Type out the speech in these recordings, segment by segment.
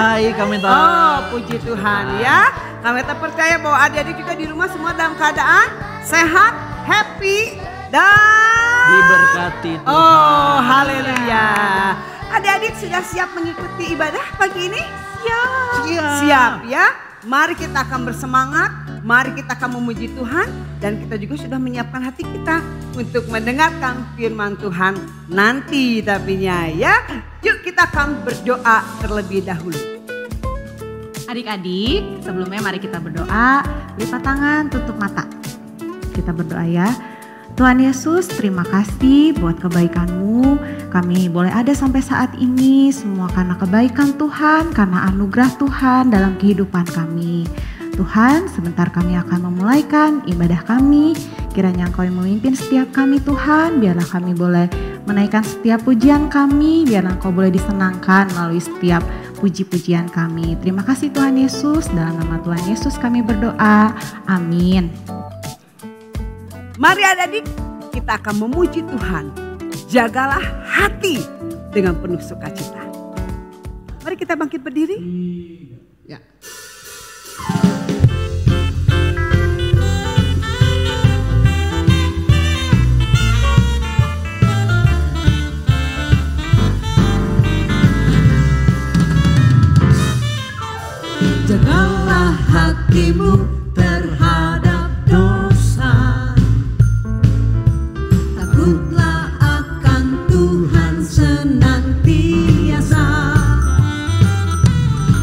baik kami tahu. Oh, puji Tuhan ya. Kami percaya bahwa adik-adik juga di rumah semua dalam keadaan sehat, happy, dan Diberkati Tuhan. oh, haleluya. Adik-adik sudah siap mengikuti ibadah pagi ini? Siap ya. Mari kita akan bersemangat, mari kita akan memuji Tuhan, dan kita juga sudah menyiapkan hati kita untuk mendengarkan firman Tuhan nanti tapinya ya. Yuk kita akan berdoa terlebih dahulu. Adik-adik, sebelumnya mari kita berdoa, lipat tangan, tutup mata. Kita berdoa ya. Tuhan Yesus, terima kasih buat kebaikan-Mu. Kami boleh ada sampai saat ini semua karena kebaikan Tuhan, karena anugerah Tuhan dalam kehidupan kami. Tuhan, sebentar kami akan memulaikan ibadah kami. Kiranya Engkau yang memimpin setiap kami Tuhan, biarlah kami boleh menaikkan setiap pujian kami, biarlah Engkau boleh disenangkan melalui setiap puji-pujian kami. Terima kasih Tuhan Yesus, dalam nama Tuhan Yesus kami berdoa. Amin. Mari adik-adik, kita akan memuji Tuhan. Jagalah hati dengan penuh sukacita. Mari kita bangkit berdiri. Ya. Jagalah hatimu terhadap dosa. Takutlah akan Tuhan senantiasa.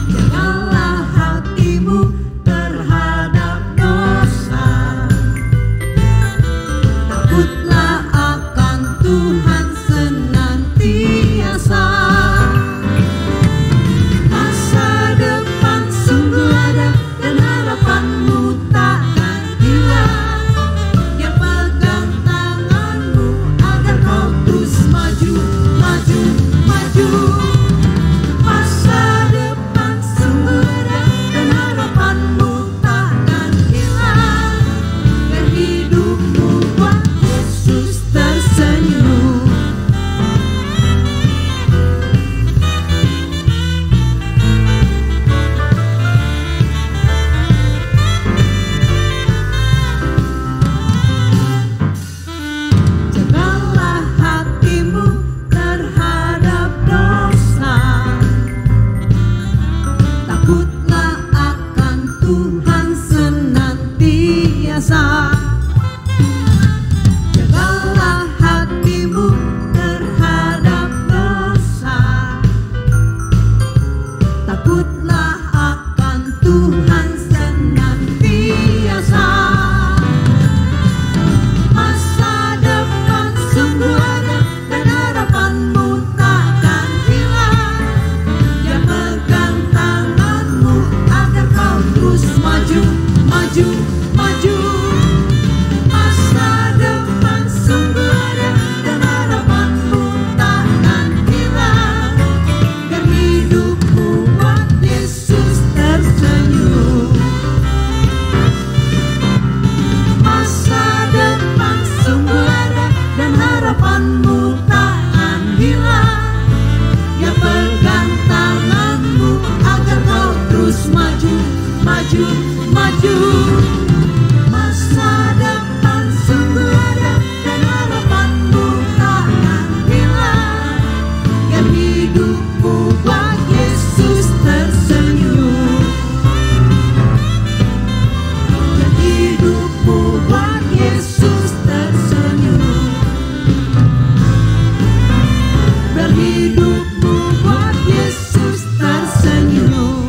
Jagalah hatimu terhadap dosa. Takutlah akan Tuhan senantiasa. Masa depan sungguh ada dan harapanmu takkan hilang. Dia pegang tanganmu agar kau terus maju, maju, maju. Masa depan sungguh ada dan harapanmu takkan hilang. Dan hidupmu buat Yesus tersenyum. Jagalah hatimu terhadap dosa. Takutlah akan Tuhan senantiasa. Jagalah hatimu terhadap dosa. Takutlah akan Tuhan senantiasa. Masa depan sungguh ada dan harapanmu takkan hilang. Dia pegang tanganmu agar kau terus maju, maju, maju. Masa depan sungguh ada dan harapanmu takkan hilang. Dan hidupmu buat Yesus tersenyum. Masa depan sungguh ada dan harapanmu takkan hilang. Dia pegang tanganmu agar kau terus maju, maju, maju. Masa depan sungguh ada dan harapanmu takkan hilang. Dan hidupmu buat Yesus tersenyum. Dan hidupmu buat Yesus tersenyum. Berhidupmu buat Yesus tersenyum.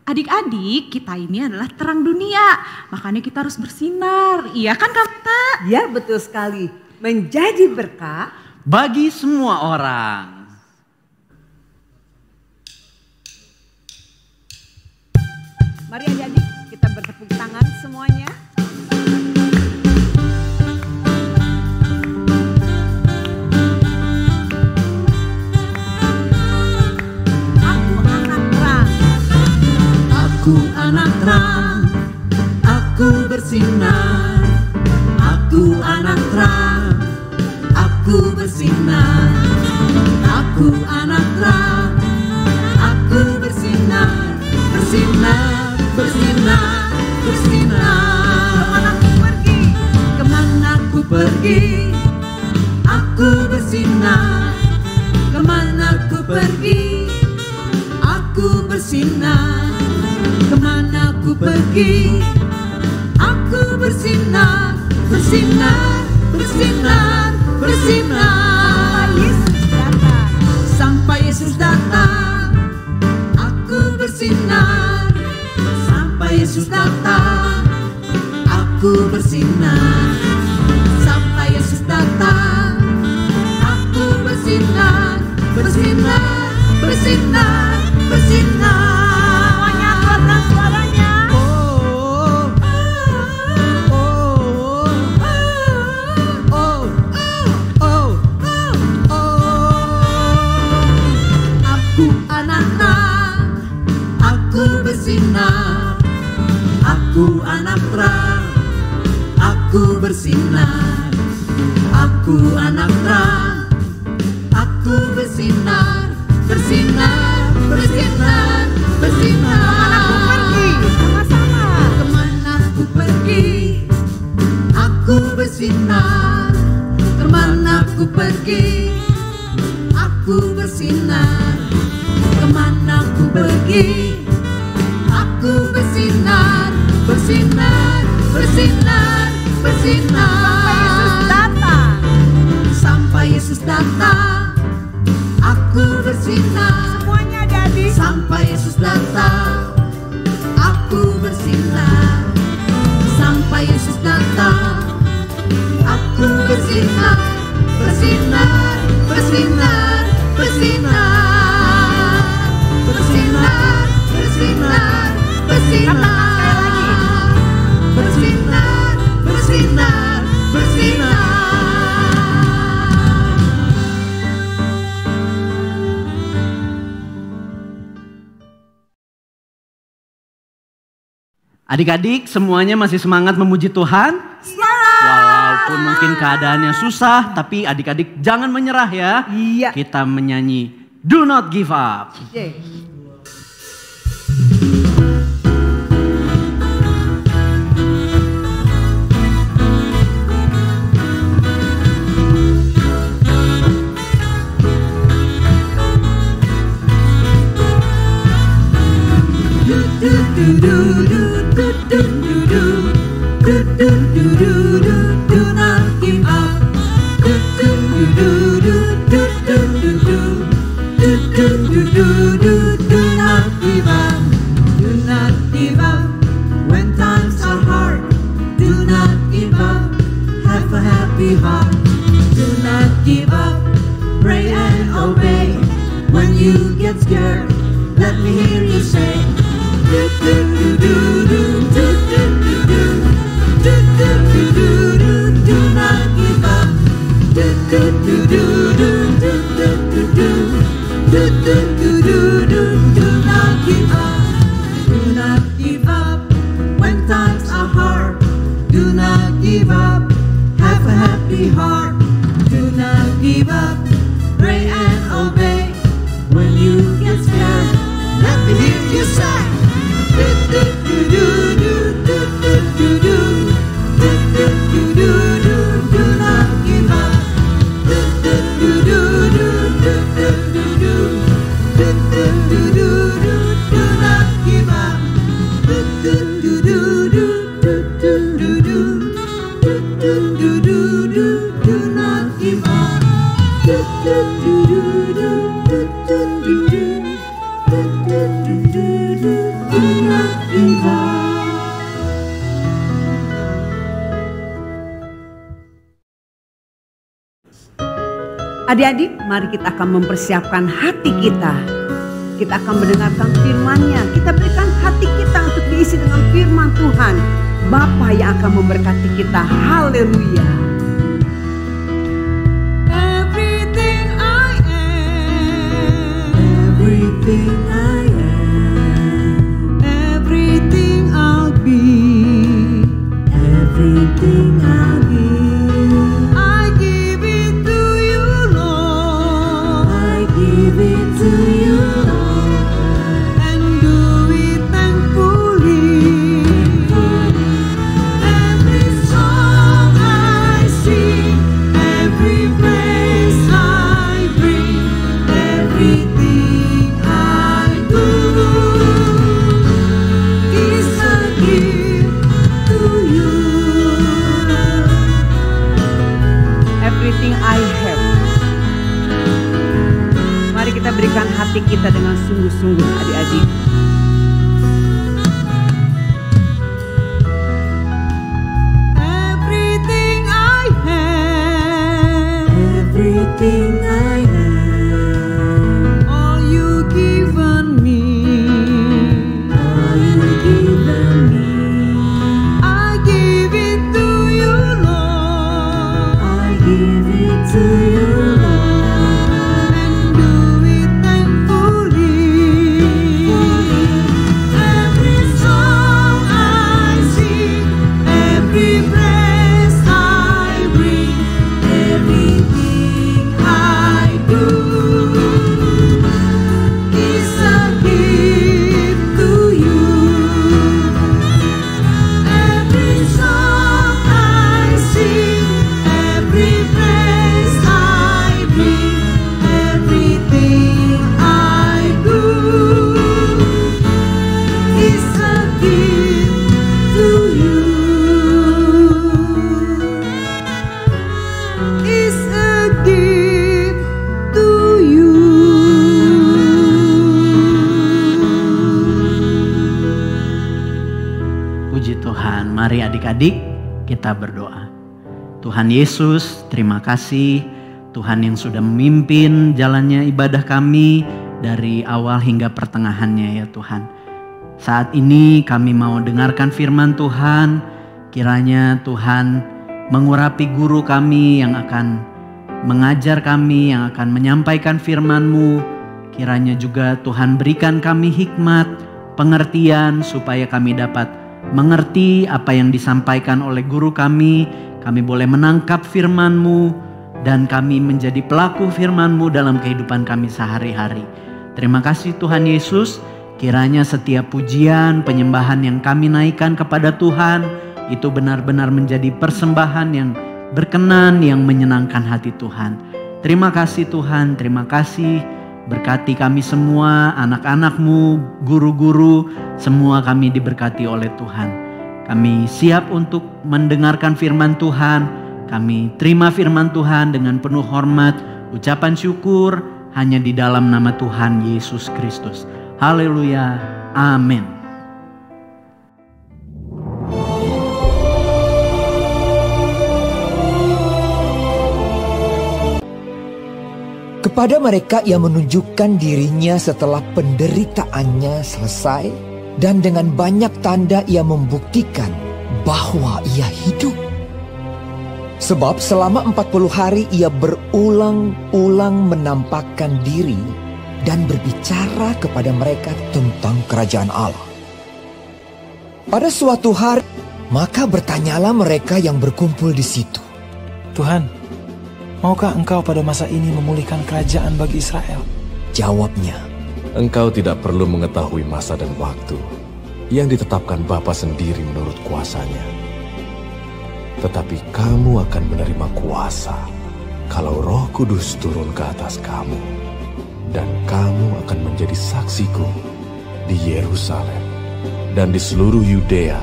Adik-adik, kita ini adalah terang dunia, makanya kita harus bersinar. Iya kan Kak? Ya betul sekali. Menjadi berkat Bagi semua orang. Mari adik-adik kita bertepuk tangan semuanya. Aku anak terang, aku bersinar. Aku anak terang, aku bersinar. Aku anak terang, aku bersinar. Bersinar, bersinar, bersinar. Kemana ku pergi, aku bersinar. Kemana ku pergi, aku bersinar. Kemana ku pergi, aku bersinar. Bersinar, bersinar, bersinar. Sampai Yesus datang, aku bersinar. Sampai Yesus datang, aku bersinar. Sampai Yesus datang, aku bersinar. Bersinar, bersinar, bersinar. Semuanya angkatkan suaranya. Aku anak terang, aku bersinar. Aku anak terang, aku bersinar. Aku anak terang, aku bersinar. Bersinar, bersinar, bersinar. Kemana ku pergi, aku bersinar. Kemana ku pergi, aku bersinar. Kemana ku pergi, aku bersinar. Bersinar, bersinar, bersinar. Sampai Yesus datang, aku bersinar. Semuanya jadi. Sampai Yesus datang, aku bersinar. Sampai Yesus datang, aku bersinar. Bersinar, bersinar, bersinar. Bersinar, bersinar, bersinar. Bersinar, bersinar, bersinar. Adik-adik semuanya masih semangat memuji Tuhan? Walaupun mungkin keadaannya susah, tapi adik-adik jangan menyerah ya. Iya. Kita menyanyi Do Not Give Up. Do not give up. Do not give up. Do not give up when times are hard. Do not give up. Have a happy heart. Do not give up. Pray and obey. When you get scared, let me hear you say. Do do do do do do do do do do do do do. Do not give up. Do do do do do do do do do do do do do. Do not give up. Do not give up when times are hard. Do not give up. Have a happy heart. Do not give up. Pray and obey. When you get scared, let me hear you say. Do do do do do do do do do do do do do. Do not give up. Do do do do do do do do do do do do do. Do not give up. Do do do do do do do do do do do do do. Do not give up. Do do do do do do do do do do do do. Do not give up. Adik-adik, mari kita akan mempersiapkan hati kita. Kita akan mendengarkan firman-Nya. Kita berikan hati kita untuk diisi dengan firman Tuhan. Bapa yang akan memberkati kita. Haleluya. Everything I am, everything I am, every kita dengan sungguh-sungguh adik-adik. Everything I have, everything I have, all you given me, all you given me, I give it to you, Lord, I give it to you, Lord, and do it thankfully. Every song I sing, every breath I breathe, everything I do is a gift to you. Every song I sing, every breath I breathe, everything I do is a gift to you. Is a gift to you. Puji Tuhan, mari adik-adik kita berdoa. Tuhan Yesus, terima kasih Tuhan yang sudah memimpin jalannya ibadah kami dari awal hingga pertengahannya ya Tuhan. Saat ini kami mau dengarkan firman Tuhan, kiranya Tuhan mengurapi guru kami yang akan mengajar kami, yang akan menyampaikan firman-Mu. Kiranya juga Tuhan berikan kami hikmat, pengertian supaya kami dapat mengerti apa yang disampaikan oleh guru kami. Kami boleh menangkap firman-Mu dan kami menjadi pelaku firman-Mu dalam kehidupan kami sehari-hari. Terima kasih Tuhan Yesus. Kiranya setiap pujian, penyembahan yang kami naikkan kepada Tuhan itu benar-benar menjadi persembahan yang berkenan, yang menyenangkan hati Tuhan. Terima kasih Tuhan, terima kasih. Berkati kami semua, anak-anak-Mu, guru-guru, semua kami diberkati oleh Tuhan. Kami siap untuk mendengarkan firman Tuhan. Kami terima firman Tuhan dengan penuh hormat, ucapan syukur hanya di dalam nama Tuhan Yesus Kristus. Haleluya, amin. Kepada mereka yang menunjukkan dirinya setelah penderitaannya selesai, dan dengan banyak tanda ia membuktikan bahwa ia hidup. Sebab selama 40 hari ia berulang-ulang menampakkan diri dan berbicara kepada mereka tentang kerajaan Allah. Pada suatu hari, maka bertanyalah mereka yang berkumpul di situ, Tuhan, maukah Engkau pada masa ini memulihkan kerajaan bagi Israel? Jawabnya, Engkau tidak perlu mengetahui masa dan waktu yang ditetapkan Bapa sendiri menurut kuasanya. Tetapi kamu akan menerima kuasa kalau Roh Kudus turun ke atas kamu. Dan kamu akan menjadi saksiku di Yerusalem dan di seluruh Yudea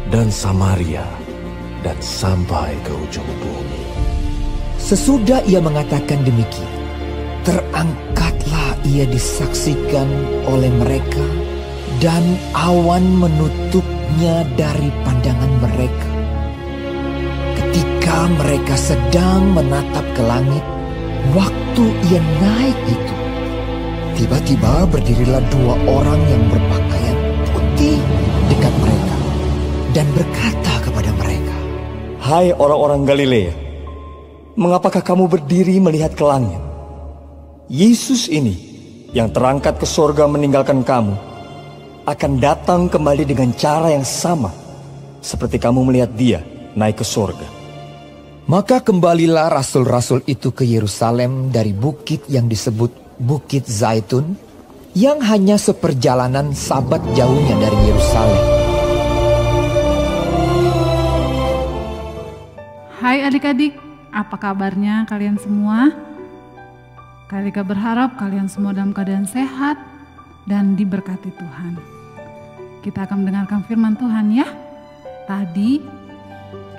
dan Samaria dan sampai ke ujung bumi. sesudah ia mengatakan demikian, terangkatlah ia disaksikan oleh mereka, dan awan menutupnya dari pandangan mereka. Ketika mereka sedang menatap ke langit, waktu ia naik itu, tiba-tiba berdirilah dua orang yang berpakaian putih dekat mereka dan berkata kepada mereka, "Hai orang-orang Galilea, mengapakah kamu berdiri melihat ke langit? Yesus ini yang terangkat ke sorga meninggalkan kamu akan datang kembali dengan cara yang sama seperti kamu melihat dia naik ke sorga." Maka kembalilah rasul-rasul itu ke Yerusalem dari bukit yang disebut Bukit Zaitun, yang hanya seperjalanan sabat jauhnya dari Yerusalem. Hai adik-adik, apa kabarnya kalian semua? Kak berharap kalian semua dalam keadaan sehat dan diberkati Tuhan. Kita akan mendengarkan firman Tuhan ya. Tadi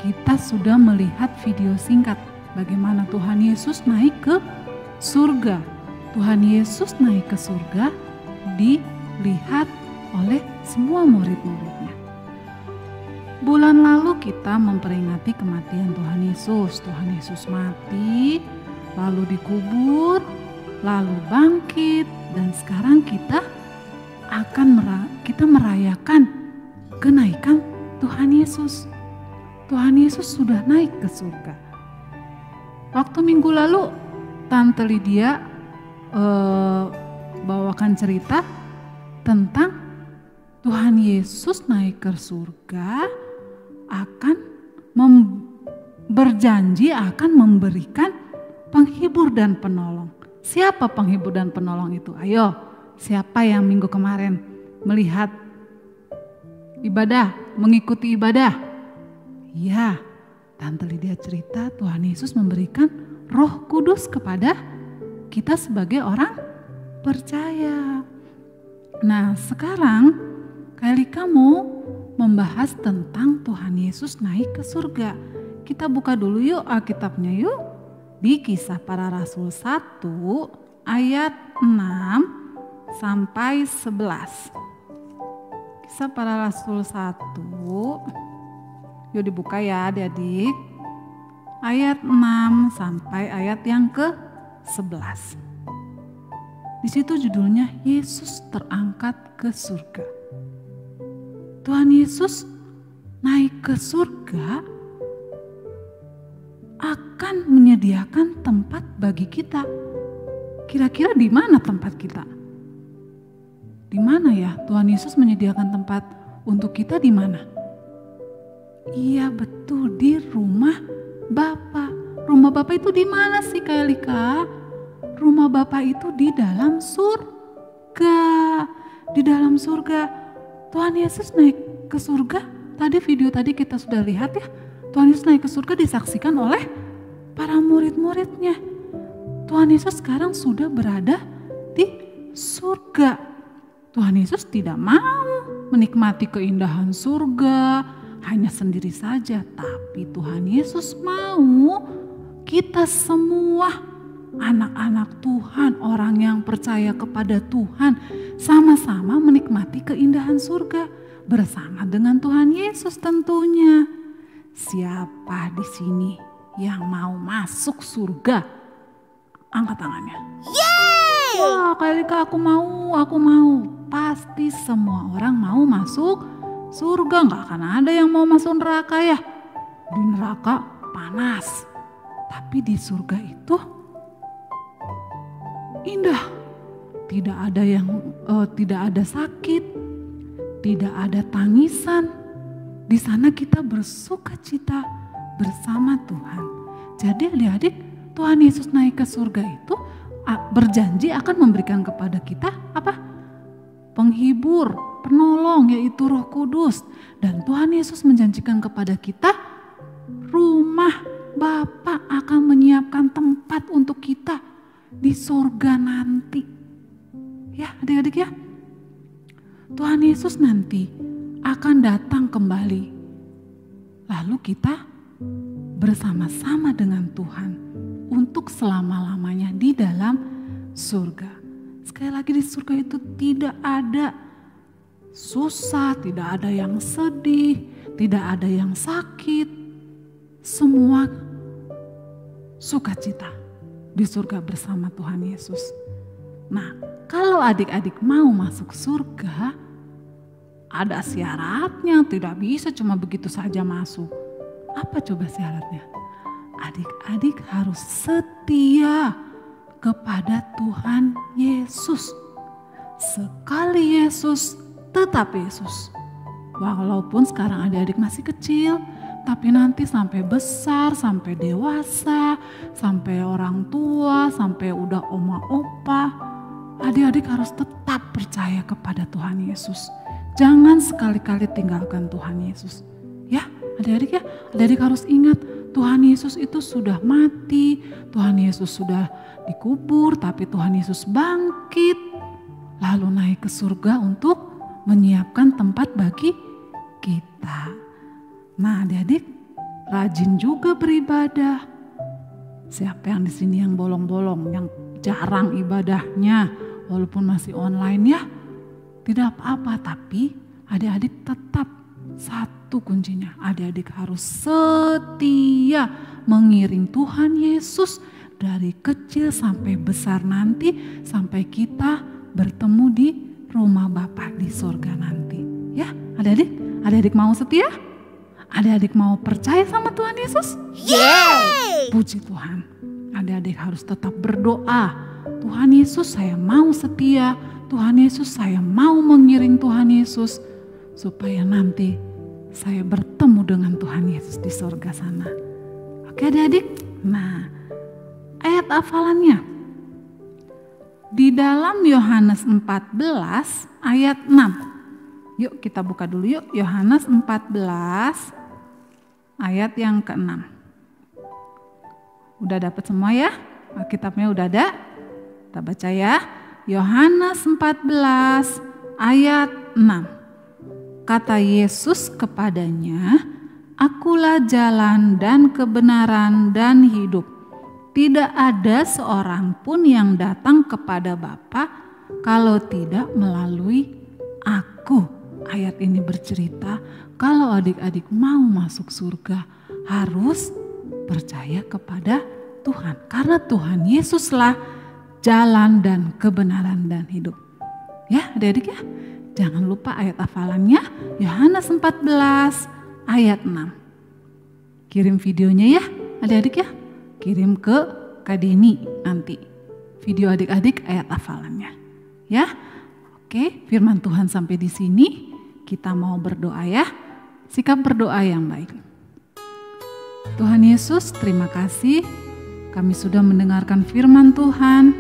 kita sudah melihat video singkat bagaimana Tuhan Yesus naik ke surga. Tuhan Yesus naik ke surga dilihat oleh semua murid-muridnya. Bulan lalu kita memperingati kematian Tuhan Yesus. Tuhan Yesus mati, lalu dikubur, lalu bangkit, dan sekarang kita merayakan kenaikan Tuhan Yesus. Tuhan Yesus sudah naik ke surga. Waktu minggu lalu Tante Lydia bawakan cerita tentang Tuhan Yesus naik ke surga akan berjanji akan memberikan penghibur dan penolong. Siapa penghibur dan penolong itu? Ayo, siapa yang minggu kemarin melihat ibadah, mengikuti ibadah? Ya, Tante Lydia cerita Tuhan Yesus memberikan Roh Kudus kepada kita sebagai orang percaya. Nah, sekarang Kailika mau membahas tentang Tuhan Yesus naik ke surga. Kita buka dulu yuk Alkitabnya yuk. Di Kisah Para Rasul 1 ayat 6 sampai 11. Kisah Para Rasul 1. Yuk dibuka ya adik-adik. Ayat 6 sampai ayat yang ke-11. Di situ judulnya Yesus terangkat ke surga. Tuhan Yesus naik ke surga akan menyediakan tempat bagi kita. Kira-kira di mana tempat kita? Di mana ya Tuhan Yesus menyediakan tempat untuk kita di mana? Iya betul, di rumah Bapa. Rumah Bapa itu di mana sih Kailika? Rumah Bapa itu di dalam surga. Di dalam surga. Tuhan Yesus naik ke surga. Tadi video tadi kita sudah lihat ya. Tuhan Yesus naik ke surga disaksikan oleh para murid-muridnya. Tuhan Yesus sekarang sudah berada di surga. Tuhan Yesus tidak mau menikmati keindahan surga hanya sendiri saja, tapi Tuhan Yesus mau kita semua anak-anak Tuhan, orang yang percaya kepada Tuhan, sama-sama menikmati keindahan surga bersama dengan Tuhan Yesus tentunya. Siapa di sini yang mau masuk surga? Angkat tangannya. Yeay! Wah, Kailika aku mau. Pasti semua orang mau masuk surga, gak akan ada yang mau masuk neraka ya. Di neraka panas, tapi di surga itu indah. Tidak ada sakit, tidak ada tangisan. Di sana kita bersukacita bersama Tuhan. Jadi adik-adik, Tuhan Yesus naik ke surga itu berjanji akan memberikan kepada kita apa? Penghibur, penolong, yaitu Roh Kudus. Dan Tuhan Yesus menjanjikan kepada kita rumah Bapa akan menyiapkan tempat untuk kita di surga nanti. Ya adik-adik ya. Tuhan Yesus nanti akan datang kembali. Lalu kita bersama-sama dengan Tuhan untuk selama-lamanya di dalam surga. Sekali lagi di surga itu tidak ada susah, tidak ada yang sedih, tidak ada yang sakit. Semua sukacita di surga bersama Tuhan Yesus. Nah, kalau adik-adik mau masuk surga, ada syaratnya, tidak bisa cuma begitu saja masuk. Apa coba syaratnya? Adik-adik harus setia kepada Tuhan Yesus. Sekali Yesus, tetap Yesus. Walaupun sekarang adik-adik masih kecil, tapi nanti sampai besar, sampai dewasa, sampai orang tua, sampai udah oma opa, adik-adik harus tetap percaya kepada Tuhan Yesus. Jangan sekali-kali tinggalkan Tuhan Yesus. Ya, adik-adik ya, adik-adik harus ingat Tuhan Yesus itu sudah mati, Tuhan Yesus sudah dikubur, tapi Tuhan Yesus bangkit, lalu naik ke surga untuk menyiapkan tempat bagi kita. Nah, adik-adik rajin juga beribadah. Siapa yang di sini yang bolong-bolong, yang jarang ibadahnya, walaupun masih online ya, tidak apa-apa. Tapi adik-adik tetap satu kuncinya, adik-adik harus setia mengiring Tuhan Yesus dari kecil sampai besar nanti, sampai kita bertemu di rumah Bapa di sorga nanti. Ya, adik-adik mau setia? Adik-adik mau percaya sama Tuhan Yesus? Yeay! Puji Tuhan. Adik-adik harus tetap berdoa. Tuhan Yesus, saya mau setia. Tuhan Yesus, saya mau mengiring Tuhan Yesus. Supaya nanti saya bertemu dengan Tuhan Yesus di sorga sana. Oke adik-adik? Nah, ayat hafalannya. Di dalam Yohanes 14 ayat 6. Yuk kita buka dulu yuk. Yohanes 14 ayat yang ke-6. Udah dapat semua ya? Alkitabnya udah ada? Kita baca ya. Yohanes 14 ayat 6. Kata Yesus kepadanya, "Akulah jalan dan kebenaran dan hidup. Tidak ada seorang pun yang datang kepada Bapa kalau tidak melalui Aku." Ayat ini bercerita kalau adik-adik mau masuk surga harus percaya kepada Tuhan. Karena Tuhan Yesuslah jalan dan kebenaran dan hidup. Ya adik-adik ya, jangan lupa ayat hafalannya Yohanes 14 ayat 6. Kirim videonya ya adik-adik ya. Kirim ke Kak Deni nanti video adik-adik ayat hafalannya. Ya, oke, firman Tuhan sampai di sini. Kita mau berdoa ya. Sikap berdoa yang baik. Tuhan Yesus, terima kasih. Kami sudah mendengarkan firman Tuhan.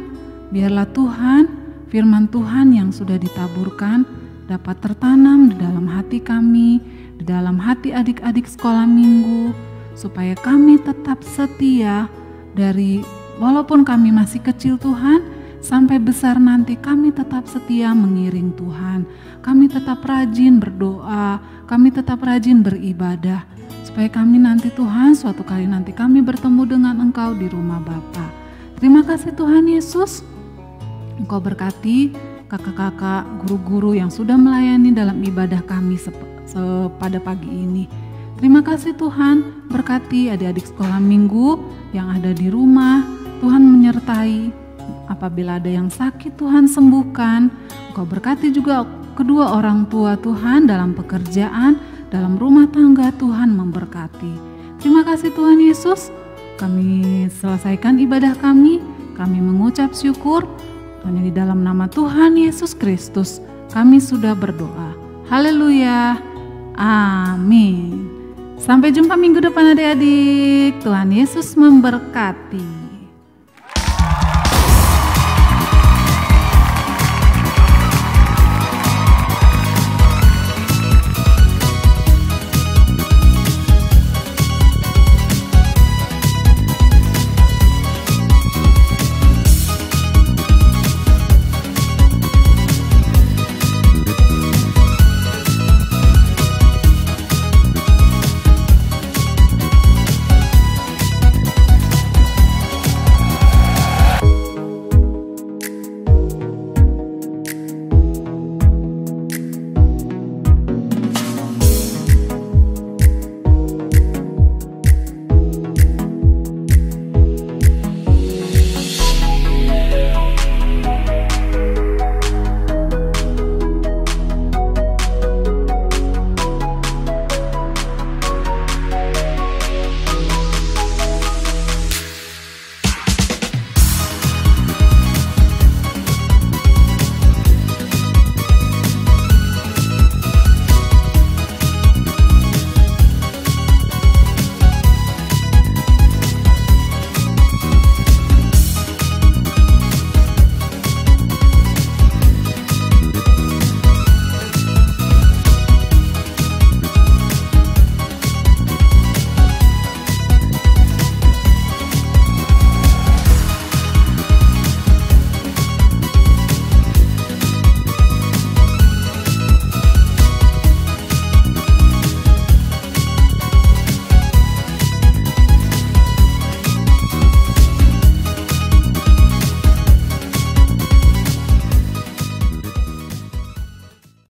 Biarlah Tuhan, firman Tuhan yang sudah ditaburkan dapat tertanam di dalam hati kami, di dalam hati adik-adik sekolah minggu, supaya kami tetap setia dari walaupun kami masih kecil Tuhan, sampai besar nanti kami tetap setia mengiring Tuhan. Kami tetap rajin berdoa, kami tetap rajin beribadah, supaya kami nanti Tuhan suatu kali nanti kami bertemu dengan Engkau di rumah Bapa. Terima kasih Tuhan Yesus, Engkau berkati kakak-kakak, guru-guru yang sudah melayani dalam ibadah kami pada pagi ini. Terima kasih Tuhan, berkati adik-adik sekolah minggu yang ada di rumah. Tuhan menyertai, apabila ada yang sakit Tuhan sembuhkan. Engkau berkati juga kedua orang tua Tuhan dalam pekerjaan, dalam rumah tangga Tuhan memberkati. Terima kasih Tuhan Yesus, kami selesaikan ibadah kami mengucap syukur. Hanya di dalam nama Tuhan Yesus Kristus kami sudah berdoa. Haleluya, amin. Sampai jumpa minggu depan adik-adik. Tuhan Yesus memberkati.